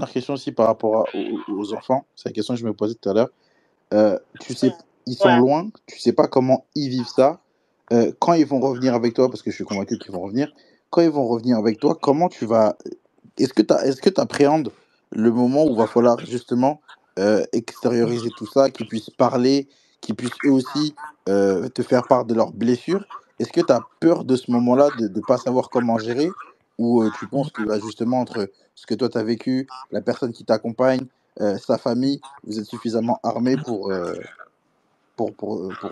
dernière question aussi par rapport aux enfants. C'est la question que je me posais tout à l'heure. Tu sais, ils sont Ouais. loin, tu sais pas comment ils vivent ça. Quand ils vont revenir avec toi, parce que je suis convaincu qu'ils vont revenir, quand ils vont revenir avec toi, comment tu vas. Est-ce que tu appréhendes le moment où va falloir justement extérioriser tout ça, qu'ils puissent parler, qu'ils puissent eux aussi te faire part de leurs blessures? Est-ce que tu as peur de ce moment-là, de ne pas savoir comment gérer? Ou tu penses que bah, justement, entre ce que toi tu as vécu, la personne qui t'accompagne, sa famille, vous êtes suffisamment armés pour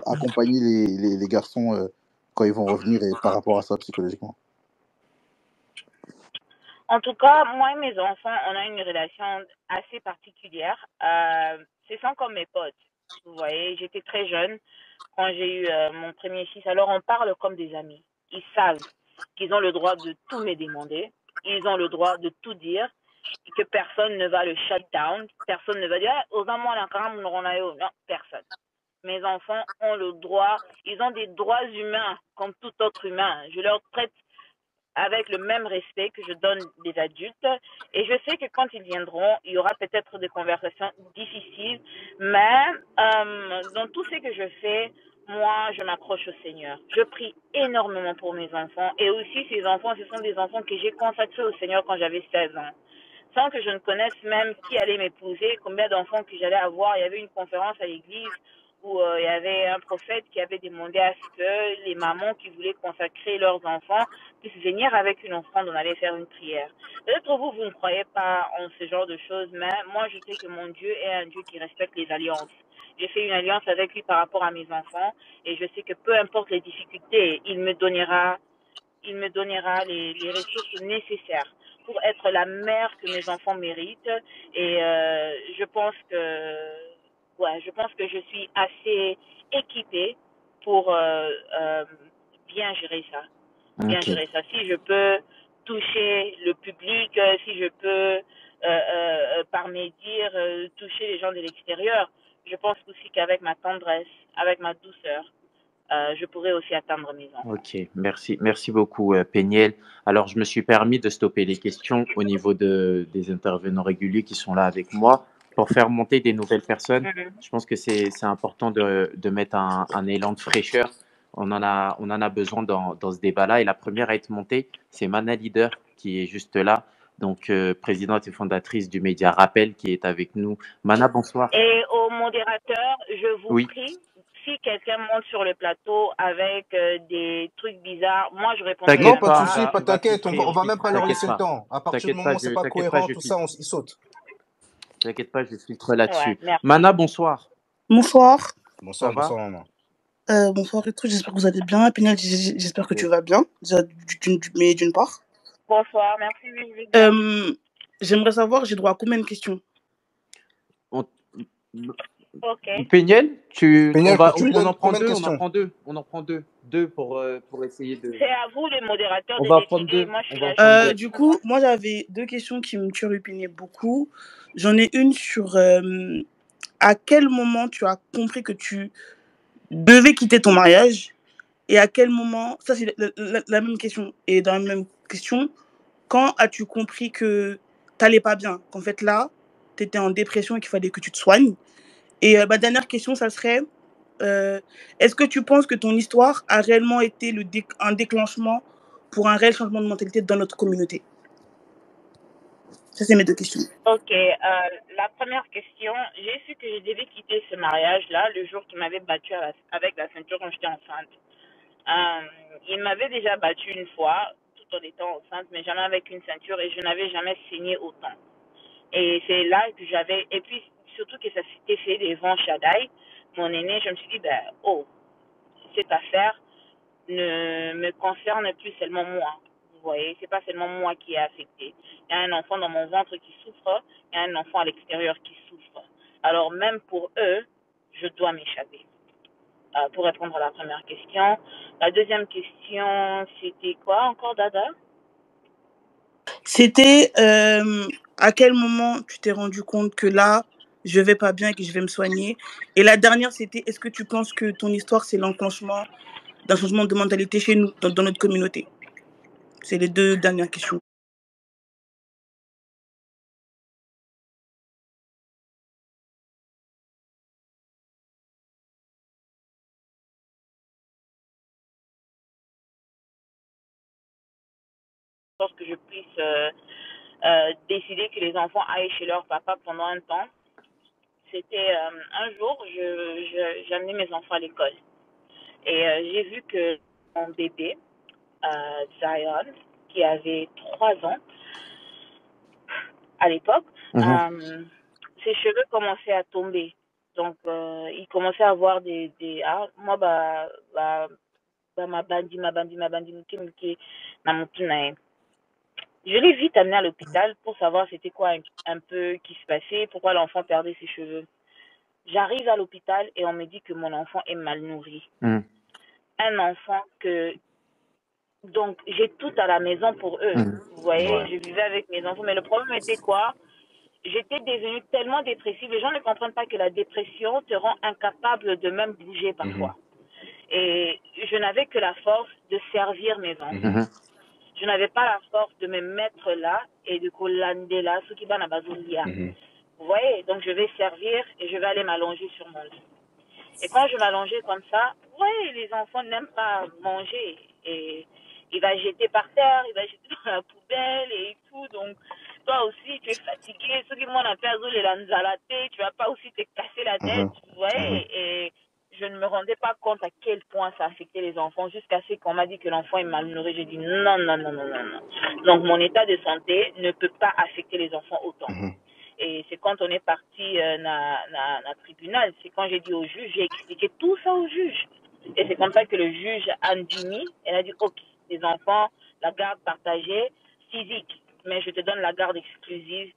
accompagner les garçons quand ils vont revenir et par rapport à ça psychologiquement? En tout cas, moi et mes enfants, on a une relation assez particulière. C'est sans comme mes potes. Vous voyez, j'étais très jeune quand j'ai eu mon premier fils. Alors, on parle comme des amis. Ils savent qu'ils ont le droit de tout me demander. Ils ont le droit de tout dire. Et que personne ne va le shut down. Personne ne va dire, aux amants, non, personne. Mes enfants ont le droit, ils ont des droits humains comme tout autre humain. Je leur traite avec le même respect que je donne des adultes. Et je sais que quand ils viendront, il y aura peut-être des conversations difficiles, mais dans tout ce que je fais, moi, je m'accroche au Seigneur. Je prie énormément pour mes enfants. Et aussi, ces enfants, ce sont des enfants que j'ai consacrés au Seigneur quand j'avais 16 ans. Sans que je ne connaisse même qui allait m'épouser, combien d'enfants que j'allais avoir. Il y avait une conférence à l'église où il y avait un prophète qui avait demandé à ce que les mamans qui voulaient consacrer leurs enfants puissent venir avec une offrande, on allait faire une prière. Peut-être vous, vous ne croyez pas en ce genre de choses, mais moi, je sais que mon Dieu est un Dieu qui respecte les alliances. J'ai fait une alliance avec lui par rapport à mes enfants et je sais que peu importe les difficultés, il me donnera les ressources nécessaires pour être la mère que mes enfants méritent. Et je pense que je suis assez équipée pour bien gérer ça. Bien Ok. gérer ça. Si je peux toucher le public, si je peux, par mes dires, toucher les gens de l'extérieur, je pense aussi qu'avec ma tendresse, avec ma douceur, je pourrais aussi atteindre mes enfants. Ok, merci beaucoup, Péniel. Alors, je me suis permis de stopper les questions au niveau des intervenants réguliers qui sont là avec moi pour faire monter des nouvelles personnes. Mhm. Je pense que c'est important de mettre un élan de fraîcheur. On en a besoin dans ce débat-là. Et la première à être montée, c'est Mana Leader qui est juste là. Donc, présidente et fondatrice du média Rappel qui est avec nous. Mana, bonsoir. Et au modérateur, je vous Oui, prie, si quelqu'un monte sur le plateau avec des trucs bizarres, moi je répondrai Non, t'inquiète même pas de pas, souci, pas. pas on va t'inquiète, filtrer on va aussi. même pas leur T'inquiète laisser le pas. temps. À partir du T'inquiète pas, moment où c'est pas t'inquiète pas, cohérent, je tout ça, filtre. ils sautent. T'inquiète pas, je filtre Ouais, là-dessus. merci. Mana, bonsoir. Bonsoir. Ça Bonsoir, va? bonsoir, maman. Bonsoir et tout, j'espère que vous allez bien. Péniel, j'espère que tu Yes. vas bien, déjà, mais d'une part. Bonsoir, merci, oui, je vais bien. J'aimerais savoir, j'ai droit à combien de questions? On- Ok. Péniel, Péniel, on tu lui donnes en prend combien de deux, questions? on en prend deux. Deux pour essayer de. C'est à vous, les modérateurs, On de va prendre décider. deux. Moi, je On suis va en là prendre juste deux. pour Du coup, suivre. moi j'avais deux questions qui me turlupinaient beaucoup. J'en ai une sur à quel moment tu as compris que tu devais quitter ton mariage et à quel moment, ça c'est la même question, et dans la même question, quand as-tu compris que t'allais pas bien, qu'en fait là, t'étais en dépression et qu'il fallait que tu te soignes? Et ma dernière question, ça serait, est-ce que tu penses que ton histoire a réellement été un déclenchement pour un réel changement de mentalité dans notre communauté? Ça, c'est mes deux questions. Ok, la première question, j'ai su que je devais quitter ce mariage-là le jour qu'il m'avait battu avec la ceinture quand j'étais enceinte. Il m'avait déjà battu une fois, tout en étant enceinte, mais jamais avec une ceinture et je n'avais jamais saigné autant. Et c'est là que j'avais, et puis surtout que ça s'était fait devant Shaddai, mon aîné, je me suis dit, ben, oh, cette affaire ne me concerne plus seulement moi. Vous voyez, c'est pas seulement moi qui est affecté. Il y a un enfant dans mon ventre qui souffre, il y a un enfant à l'extérieur qui souffre. Alors même pour eux, je dois m'échapper. Pour répondre à la première question. La deuxième question, c'était quoi encore, Dada? C'était à quel moment tu t'es rendu compte que là, je vais pas bien et que je vais me soigner? Et la dernière, c'était est-ce que tu penses que ton histoire, c'est l'enclenchement d'un changement de mentalité chez nous, dans notre communauté? C'est les deux dernières questions. sorte que je puisse décider que les enfants aillent chez leur papa pendant un temps. C'était un jour, j'amenais mes enfants à l'école. Et j'ai vu que mon bébé, Zion, qui avait 3 ans à l'époque, ses cheveux commençaient à tomber. Donc, il commençait à avoir des moi, ma bandi, je l'ai vite amené à l'hôpital pour savoir c'était quoi un peu qui se passait, pourquoi l'enfant perdait ses cheveux. J'arrive à l'hôpital et on me dit que mon enfant est mal nourri. Un enfant que... Donc, j'ai tout à la maison pour eux. Vous voyez, je vivais avec mes enfants. Mais le problème était quoi? J'étais devenue tellement dépressive. Les gens ne comprennent pas que la dépression te rend incapable de même bouger parfois. Et je n'avais que la force de servir mes enfants. Je n'avais pas la force de me mettre là et de collander là, ce qui va n'a pas Vous voyez, donc je vais servir et je vais aller m'allonger sur mon lit. Et quand je m'allongeais comme ça, vous voyez, les enfants n'aiment pas manger. Et il va jeter par terre, il va jeter dans la poubelle et tout. Donc, toi aussi, tu es fatigué. Ceux qui m'ont appelé les lanzalatés, tu vas pas aussi te casser la tête, vous voyez. Et je ne me rendais pas compte à quel point ça affectait les enfants jusqu'à ce qu'on m'a dit que l'enfant est mal nourri. J'ai dit non. Donc, mon état de santé ne peut pas affecter les enfants autant. Et c'est quand on est parti dans tribunal, c'est quand j'ai dit au juge, j'ai expliqué tout ça au juge. Et c'est comme ça que le juge Andini, elle a dit, ok, les enfants, la garde partagée, physique, mais je te donne la garde exclusive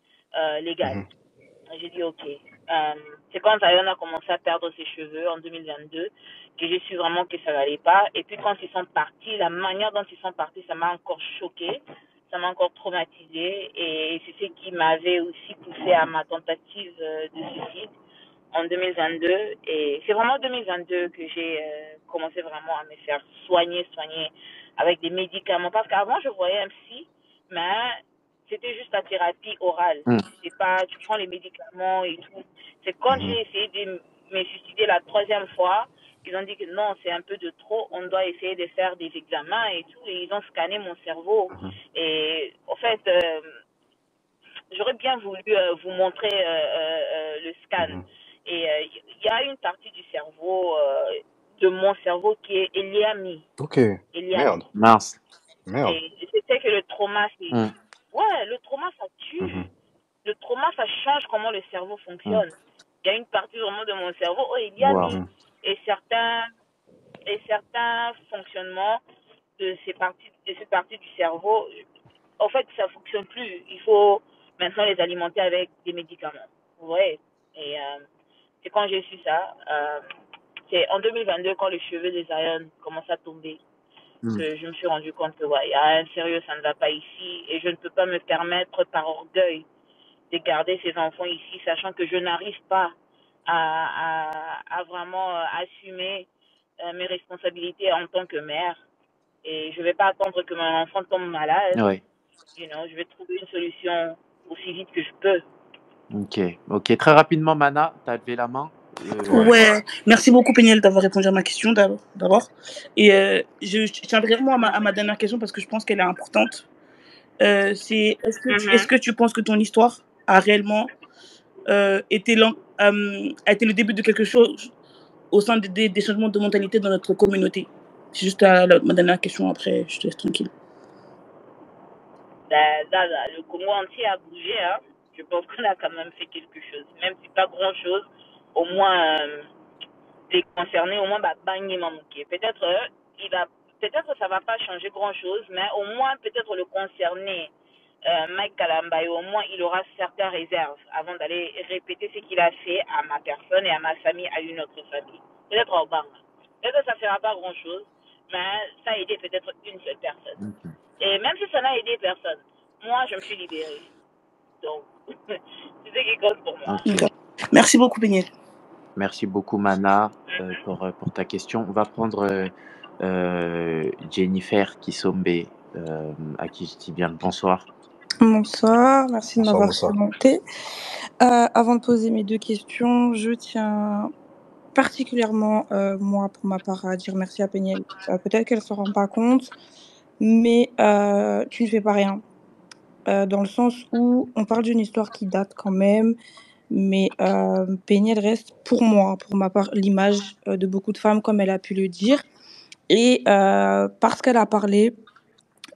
légale. J'ai dit, ok. C'est quand Zion a commencé à perdre ses cheveux en 2022 que j'ai su vraiment que ça n'allait pas. Et puis quand ils sont partis, la manière dont ils sont partis, ça m'a encore choquée. Ça m'a encore traumatisée et c'est ce qui m'avait aussi poussé à ma tentative de suicide en 2022. Et c'est vraiment en 2022 que j'ai commencé vraiment à me faire soigner avec des médicaments. Parce qu'avant, je voyais un psy, mais c'était juste la thérapie orale. C'est pas, tu prends les médicaments et tout. C'est quand j'ai essayé de me suicider la 3e fois, ils ont dit que non, c'est un peu de trop, on doit essayer de faire des examens et tout, et ils ont scanné mon cerveau. Et en fait, j'aurais bien voulu vous montrer le scan. Et il y a une partie du cerveau, de mon cerveau, qui est Eliami. Ok. Merde. Mince. Et c'était que le trauma, c'est... Ouais, le trauma, ça tue. Le trauma, ça change comment le cerveau fonctionne. Il y a une partie vraiment de mon cerveau, Eliami. Et certains fonctionnements de cette partie du cerveau, en fait, ça ne fonctionne plus. Il faut maintenant les alimenter avec des médicaments. Vous voyez? Et c'est quand j'ai su ça. C'est en 2022, quand les cheveux de Zion commencent à tomber, que je me suis rendu compte que, ouais, il y a un sérieux, ça ne va pas ici. Et je ne peux pas me permettre, par orgueil, de garder ces enfants ici, sachant que je n'arrive pas à vraiment assumer mes responsabilités en tant que mère. Et je ne vais pas attendre que mon enfant tombe malade. Je vais trouver une solution aussi vite que je peux. Ok. Très rapidement, Mana, tu as levé la main. Ouais, merci beaucoup Péniel d'avoir répondu à ma question d'abord. Et je tiens vraiment à ma dernière question parce que je pense qu'elle est importante. C'est est-ce que tu penses que ton histoire a réellement été le début de quelque chose au sein des changements de mentalité dans notre communauté? C'est juste ma dernière question, après je te laisse tranquille. Le Congo entier a bougé, hein. Je pense qu'on a quand même fait quelque chose, même si pas grand chose. Au moins les concernés, au moins bagné mamouké. Peut-être ça va pas changer grand chose, mais au moins peut-être le concerné, Mike Kalamba, au moins il aura certaines réserves avant d'aller répéter ce qu'il a fait à ma personne et à ma famille, à une autre famille. Peut-être au Obama. Peut-être ça fera pas grand chose, mais ça a aidé peut-être une seule personne. Et même si ça n'a aidé personne, moi je me suis libérée. Donc c'est ce qui compte pour moi. Merci beaucoup Péniel. Merci beaucoup Mana pour ta question. On va prendre Jennifer Kisombe, à qui je dis bien le bonsoir. Bonsoir, merci de m'avoir présenté. Avant de poser mes 2 questions, je tiens particulièrement, moi, pour ma part, à dire merci à Péniel. Peut-être qu'elle ne se rend pas compte, mais tu ne fais pas rien. Dans le sens où on parle d'une histoire qui date quand même, mais Penny, elle reste pour moi, pour ma part, l'image de beaucoup de femmes, comme elle a pu le dire. Et parce qu'elle a parlé,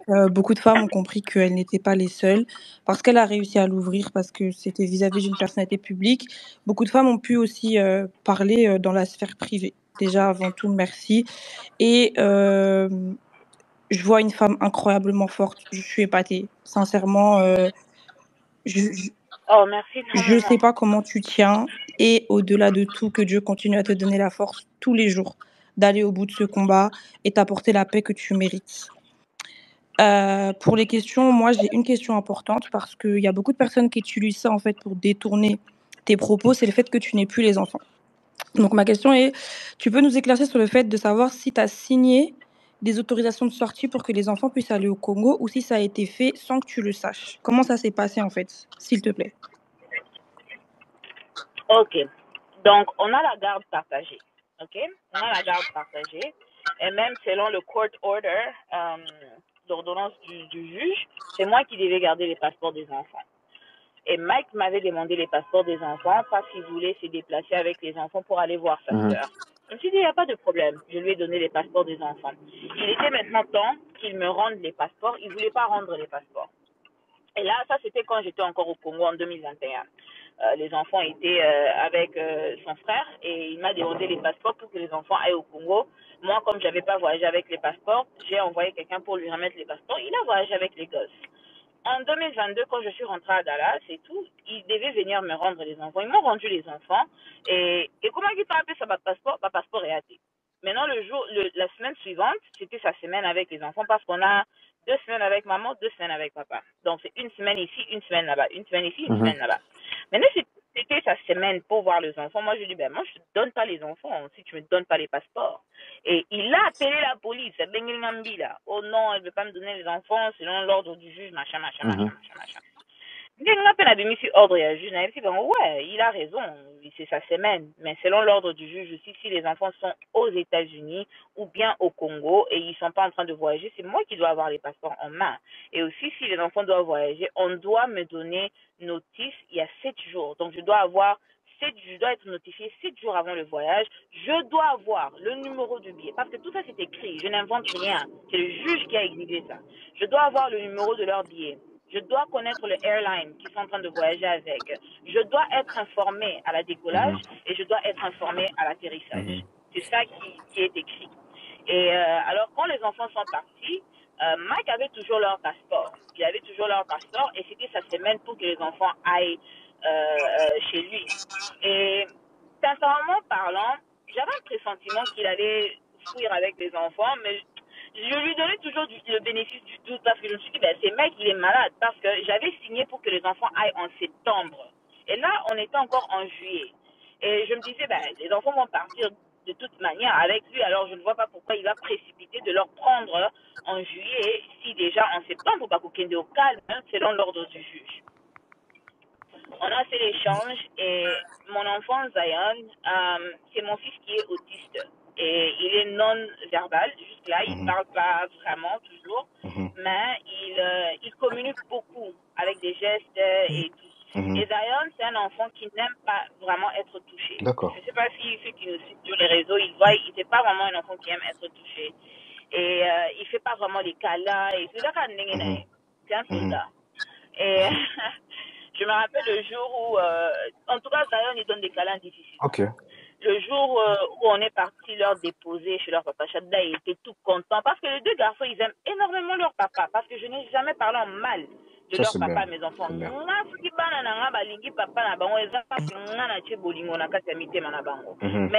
beaucoup de femmes ont compris qu'elles n'étaient pas les seules, parce qu'elle a réussi à l'ouvrir, parce que c'était vis-à-vis d'une personnalité publique. Beaucoup de femmes ont pu aussi parler dans la sphère privée. Déjà, avant tout, merci. Et je vois une femme incroyablement forte. Je suis épatée. Sincèrement, je Oh, merci je sais énormément. pas comment tu tiens. Et au-delà de tout, que Dieu continue à te donner la force tous les jours d'aller au bout de ce combat et t'apporter la paix que tu mérites. Pour les questions, moi, j'ai une question importante parce qu'il y a beaucoup de personnes qui utilisent ça, en fait, pour détourner tes propos, c'est le fait que tu n'aies plus les enfants. Donc ma question est, tu peux nous éclaircir sur le fait de savoir si tu as signé des autorisations de sortie pour que les enfants puissent aller au Congo ou si ça a été fait sans que tu le saches? Comment ça s'est passé, en fait, s'il te plaît? Ok. Donc, on a la garde partagée. Ok? On a la garde partagée. Et même selon le court order, l'ordonnance du juge, c'est moi qui devais garder les passeports des enfants. Et Mike m'avait demandé les passeports des enfants parce qu'il voulait se déplacer avec les enfants pour aller voir sa sœur. Je me suis dit, il n'y a pas de problème. Je lui ai donné les passeports des enfants. Il était maintenant temps qu'il me rende les passeports. Il ne voulait pas rendre les passeports. Et là, ça, c'était quand j'étais encore au Congo en 2021. Les enfants étaient avec son frère et il m'a demandé les passeports pour que les enfants aillent au Congo. Moi, comme je n'avais pas voyagé avec les passeports, j'ai envoyé quelqu'un pour lui remettre les passeports. Il a voyagé avec les gosses. En 2022, quand je suis rentrée à Dallas et tout, ils devaient venir me rendre les enfants. Ils m'ont rendu les enfants. Et comment ils t'ont appelé ça, ma passeport est hâté. Maintenant, la semaine suivante, c'était sa semaine avec les enfants parce qu'on a 2 semaines avec maman, 2 semaines avec papa. Donc, c'est une semaine ici, une semaine là-bas. Une semaine ici, une semaine là-bas. Maintenant, c'était sa semaine pour voir les enfants. Moi, je lui dis, ben, moi, je ne te donne pas les enfants si tu ne me donnes pas les passeports. Et il a appelé la police, Benguel Ngambi, là. Oh non, elle ne veut pas me donner les enfants selon l'ordre du juge, machin. On appelle à domicile ordre et à juge. Ouais, il a raison, c'est sa semaine. Mais selon l'ordre du juge aussi, si les enfants sont aux États-Unis ou bien au Congo et ils ne sont pas en train de voyager, c'est moi qui dois avoir les passeports en main. Et aussi, si les enfants doivent voyager, on doit me donner notice il y a 7 jours. Donc, je dois être notifié 7 jours avant le voyage. Je dois avoir le numéro du billet. Parce que tout ça, c'est écrit. Je n'invente rien. C'est le juge qui a exigé ça. Je dois avoir le numéro de leur billet. Je dois connaître le airline qu'ils sont en train de voyager avec. Je dois être informé à la décollage et je dois être informé à l'atterrissage. C'est ça qui est écrit. Et alors, quand les enfants sont partis, Mike avait toujours leur passeport. Il avait toujours leur passeport et c'était sa semaine pour que les enfants aillent chez lui. Et sincèrement parlant, j'avais un pressentiment qu'il allait fuir avec les enfants, mais je lui donnais toujours le bénéfice du doute parce que je me suis dit, ben, ce mec, il est malade parce que j'avais signé pour que les enfants aillent en septembre. Et là, on était encore en juillet. Et je me disais, ben, les enfants vont partir de toute manière avec lui, alors je ne vois pas pourquoi il va précipiter de leur prendre en juillet si déjà en septembre, pas qu'au au calme, hein, selon l'ordre du juge. On a fait l'échange et mon enfant Zion, c'est mon fils qui est autiste et il est non-verbal, juste là, il ne parle pas vraiment toujours, mais il communique beaucoup avec des gestes et tout. Et Zion, c'est un enfant qui n'aime pas vraiment être touché. D'accord. Je ne sais pas si ceux qui nous suivent sur les réseaux, ils voient, il n'est pas vraiment un enfant qui aime être touché. Et il ne fait pas vraiment les câlins et tout. C'est un soldat. Et je me rappelle le jour où, en tout cas, Zion, il donne des câlins difficiles. Ok. Le jour où on est parti leur déposer chez leur papa, Shadda, il était tout content parce que les deux garçons, ils aiment énormément leur papa parce que je n'ai jamais parlé en mal de leur papa à mes enfants. Mais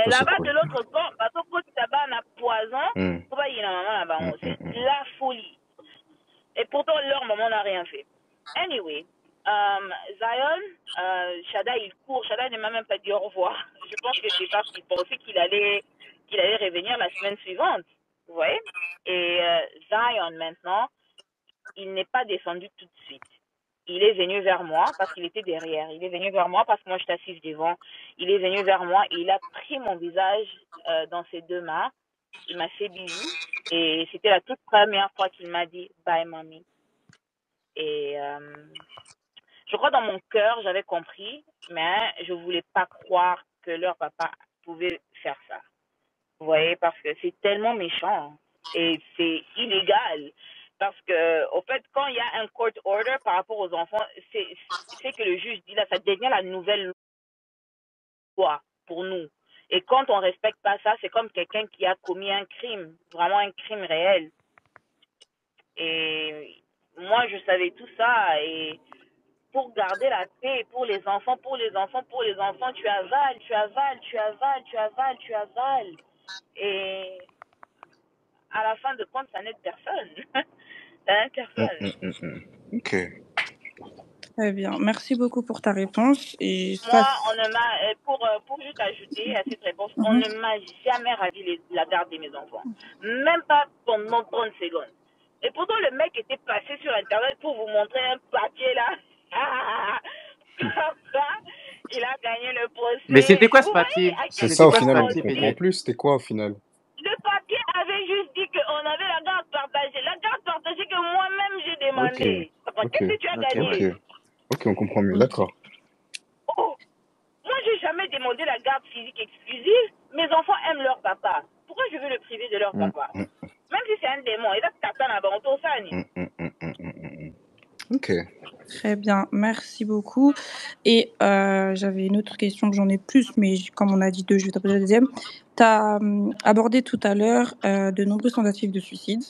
là-bas, de l'autre poison, c'est la folie. Et pourtant, leur maman n'a rien fait. Anyway, Zion, Shada, il court. Shada ne m'a même pas dit au revoir. Je pense que c'est parce qu'il pensait qu'il allait revenir la semaine suivante. Vous voyez? Et Zion, maintenant, il n'est pas descendu tout de suite. Il est venu vers moi parce qu'il était derrière. Il est venu vers moi parce que moi, je t'assise devant. Il est venu vers moi et il a pris mon visage dans ses deux mains. Il m'a fait bisou. Et c'était la toute première fois qu'il m'a dit bye mommy. Et je crois dans mon cœur, j'avais compris, mais je voulais pas croire que leur papa pouvait faire ça. Vous voyez, parce que c'est tellement méchant et c'est illégal. Parce que, au fait, quand il y a un court order par rapport aux enfants, c'est que le juge dit là, ça devient la nouvelle loi pour nous. Et quand on respecte pas ça, c'est comme quelqu'un qui a commis un crime, vraiment un crime réel. Et moi, je savais tout ça. Et pour garder la paix, pour les enfants, tu avales, tu avales, tu avales, tu avales, tu avales. Et à la fin de compte, ça n'aide personne. Ça n'aide personne. Ok. Très bien. Merci beaucoup pour ta réponse. Et ça, Moi, on ne m'a, pour juste ajouter à cette réponse, on ne m'a jamais ravi la garde de mes enfants. Même pas pendant 30 secondes. Et pourtant, le mec était passé sur Internet pour vous montrer un papier là. Comme ça, il a gagné le procès. Mais c'était quoi ce Vous voyez papier? à C'est quel ça, au C'était quoi ce final, point on papier, comprend Bélier? plus. C'était quoi, au final? le papier avait juste dit qu'on avait la garde partagée. La garde partagée que moi-même j'ai Ok, demandé. ok, Qu'est-ce que tu as Ok, gagné? ouais. ok, on comprend mieux, d'accord. Oh, moi, j'ai jamais demandé la garde physique exclusive. Mes enfants aiment leur papa. Pourquoi je veux le priver de leur Mm. papa? Même si c'est un démon, et là, t'attends là-bas, on t'en Ok. très bien. Merci beaucoup. Et j'avais une autre question, j'en ai plus, mais comme on a dit deux, je vais t'en poser la deuxième. Tu as abordé tout à l'heure de nombreuses tentatives de suicide.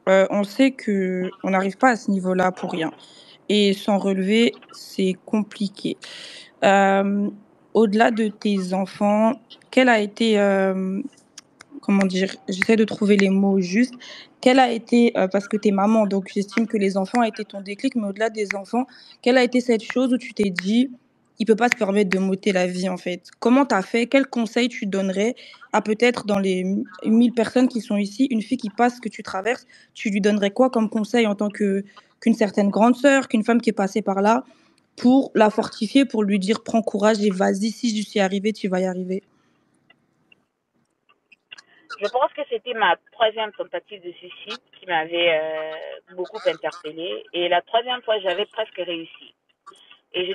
On sait qu'on n'arrive pas à ce niveau-là pour rien. Et s'en relever, c'est compliqué. Au-delà de tes enfants, quel a été, comment dire, j'essaie de trouver les mots justes, quelle a été, parce que tu es maman, donc j'estime que les enfants a été ton déclic, mais au-delà des enfants, quelle a été cette chose où tu t'es dit, il peut pas se permettre de m'ôter la vie en fait? Comment tu as fait? Quel conseil tu donnerais à peut-être dans les 1000 personnes qui sont ici, une fille qui passe ce que tu traverses, tu lui donnerais quoi comme conseil en tant qu'une certaine grande sœur, qu'une femme qui est passée par là, pour la fortifier, pour lui dire prends courage et vas-y, si je suis arrivée, tu vas y arriver? Je pense que c'était ma troisième tentative de suicide qui m'avait beaucoup interpellée. Et la troisième fois, j'avais presque réussi. Et je